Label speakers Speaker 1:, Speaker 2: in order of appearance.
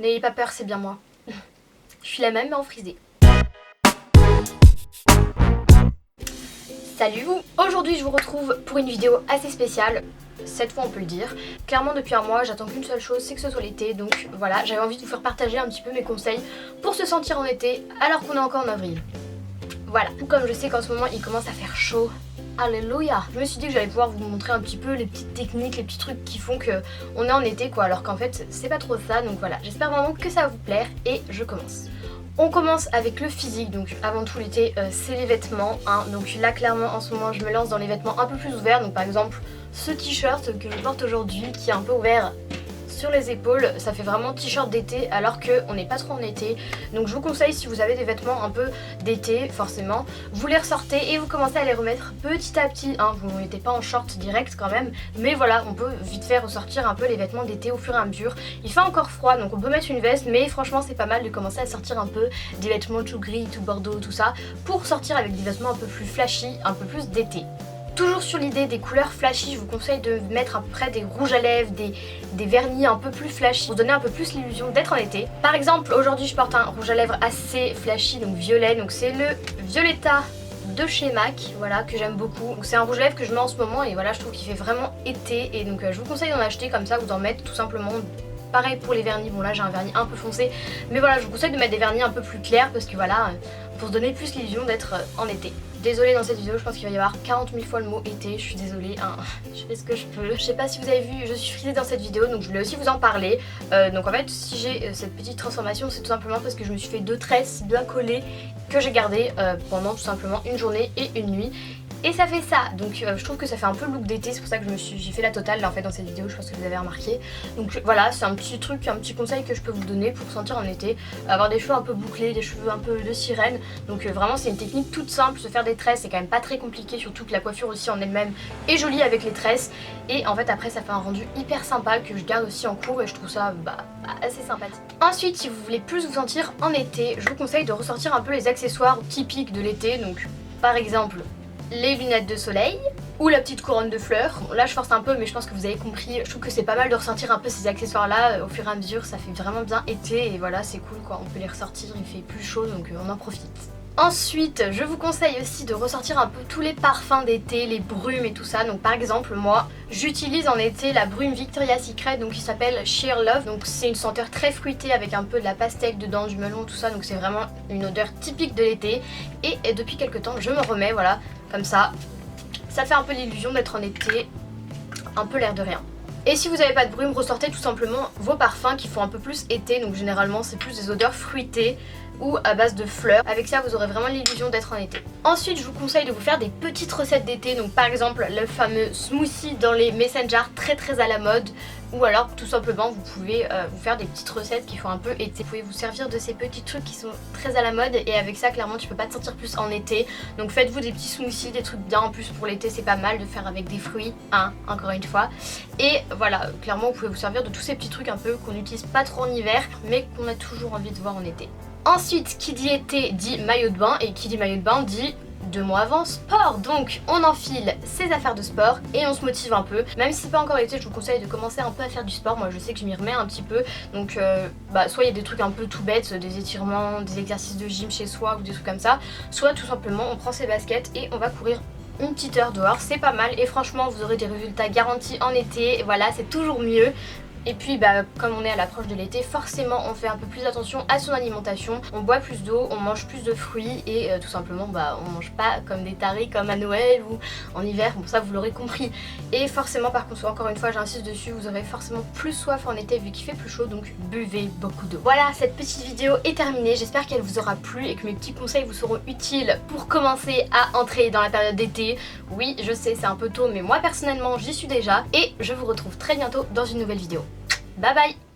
Speaker 1: N'ayez pas peur, c'est bien moi. Je suis la même mais en frisé. Salut vous! Aujourd'hui je vous retrouve pour une vidéo assez spéciale, cette fois on peut le dire. Clairement depuis un mois j'attends qu'une seule chose, c'est que ce soit l'été, donc voilà, j'avais envie de vous faire partager un petit peu mes conseils pour se sentir en été alors qu'on est encore en avril. Voilà, comme je sais qu'en ce moment il commence à faire chaud, alléluia, je me suis dit que j'allais pouvoir vous montrer un petit peu les petites techniques, les petits trucs qui font qu'on est en été quoi, alors qu'en fait c'est pas trop ça, donc voilà, j'espère vraiment que ça va vous plaire et je commence. On commence avec le physique, donc avant tout l'été c'est les vêtements, hein. Donc là clairement en ce moment je me lance dans les vêtements un peu plus ouverts, donc par exemple ce t-shirt que je porte aujourd'hui qui est un peu ouvert sur les épaules, ça fait vraiment t-shirt d'été alors qu'on n'est pas trop en été. Donc je vous conseille, si vous avez des vêtements un peu d'été forcément, vous les ressortez et vous commencez à les remettre petit à petit, hein. Vous ne mettez pas en short direct quand même, mais voilà, on peut vite faire ressortir un peu les vêtements d'été au fur et à mesure. Il fait encore froid donc on peut mettre une veste, mais franchement c'est pas mal de commencer à sortir un peu des vêtements tout gris, tout bordeaux, tout ça, pour sortir avec des vêtements un peu plus flashy, un peu plus d'été. Toujours sur l'idée des couleurs flashy, je vous conseille de mettre à peu près des rouges à lèvres, des vernis un peu plus flashy pour donner un peu plus l'illusion d'être en été. Par exemple, aujourd'hui je porte un rouge à lèvres assez flashy, donc violet, donc c'est le Violetta de chez MAC, voilà, que j'aime beaucoup. Donc c'est un rouge à lèvres que je mets en ce moment et voilà, je trouve qu'il fait vraiment été et donc je vous conseille d'en acheter comme ça ou d'en mettre tout simplement. Pareil pour les vernis, bon là j'ai un vernis un peu foncé, mais voilà, je vous conseille de mettre des vernis un peu plus clairs parce que voilà, pour se donner plus l'illusion d'être en été. Désolée, dans cette vidéo je pense qu'il va y avoir 40 000 fois le mot été, je suis désolée, hein. Je fais ce que je peux. Je sais pas si vous avez vu, je suis frisée dans cette vidéo donc je voulais aussi vous en parler. Donc en fait si j'ai cette petite transformation c'est tout simplement parce que je me suis fait 2 tresses bien collées que j'ai gardées pendant tout simplement une journée et une nuit. Et ça fait ça, donc je trouve que ça fait un peu look d'été, c'est pour ça que j'ai fait la totale là en fait dans cette vidéo, je pense que vous avez remarqué. Donc voilà, c'est un petit truc, un petit conseil que je peux vous donner pour sentir en été, avoir des cheveux un peu bouclés, des cheveux un peu de sirène. Donc vraiment c'est une technique toute simple, se faire des tresses c'est quand même pas très compliqué, surtout que la coiffure aussi en elle-même est jolie avec les tresses. Et en fait après ça fait un rendu hyper sympa que je garde aussi en cours et je trouve ça assez sympathique. Ensuite si vous voulez plus vous sentir en été, je vous conseille de ressortir un peu les accessoires typiques de l'été, donc par exemple les lunettes de soleil ou la petite couronne de fleurs. Bon, là je force un peu mais je pense que vous avez compris, je trouve que c'est pas mal de ressortir un peu ces accessoires là au fur et à mesure, ça fait vraiment bien été et voilà c'est cool quoi, on peut les ressortir, il fait plus chaud donc on en profite. Ensuite, je vous conseille aussi de ressortir un peu tous les parfums d'été, les brumes et tout ça. Donc par exemple, moi, j'utilise en été la brume Victoria's Secret, donc qui s'appelle Sheer Love. Donc c'est une senteur très fruitée avec un peu de la pastèque dedans, du melon, tout ça. Donc c'est vraiment une odeur typique de l'été. Et depuis quelques temps, je me remets, voilà, comme ça. Ça fait un peu l'illusion d'être en été, un peu l'air de rien. Et si vous n'avez pas de brume, ressortez tout simplement vos parfums qui font un peu plus été. Donc généralement, c'est plus des odeurs fruitées ou à base de fleurs. Avec ça vous aurez vraiment l'illusion d'être en été. Ensuite je vous conseille de vous faire des petites recettes d'été, donc par exemple le fameux smoothie dans les Messenger très à la mode, ou alors tout simplement vous pouvez vous faire des petites recettes qui font un peu été. Vous pouvez vous servir de ces petits trucs qui sont très à la mode et avec ça clairement tu peux pas te sentir plus en été. Donc faites-vous des petits smoothies, des trucs bien en plus pour l'été, c'est pas mal de faire avec des fruits, hein, encore une fois. Et voilà, clairement vous pouvez vous servir de tous ces petits trucs un peu qu'on n'utilise pas trop en hiver mais qu'on a toujours envie de voir en été. Ensuite, qui dit été dit maillot de bain et qui dit maillot de bain dit 2 mois avant sport. Donc on enfile ses affaires de sport et on se motive un peu. Même si c'est pas encore été, je vous conseille de commencer un peu à faire du sport. Moi je sais que je m'y remets un petit peu. Donc soit il y a des trucs un peu tout bêtes, des étirements, des exercices de gym chez soi ou des trucs comme ça. Soit tout simplement on prend ses baskets et on va courir une petite heure dehors. C'est pas mal et franchement vous aurez des résultats garantis en été. Voilà, c'est toujours mieux. Et puis comme on est à l'approche de l'été, forcément on fait un peu plus attention à son alimentation, on boit plus d'eau, on mange plus de fruits et tout simplement on mange pas comme des tarés comme à Noël ou en hiver, bon ça vous l'aurez compris. Et forcément par contre encore une fois j'insiste dessus, vous aurez forcément plus soif en été vu qu'il fait plus chaud, donc buvez beaucoup d'eau. Voilà, cette petite vidéo est terminée, j'espère qu'elle vous aura plu et que mes petits conseils vous seront utiles pour commencer à entrer dans la période d'été. Oui je sais c'est un peu tôt mais moi personnellement j'y suis déjà et je vous retrouve très bientôt dans une nouvelle vidéo. Bye bye!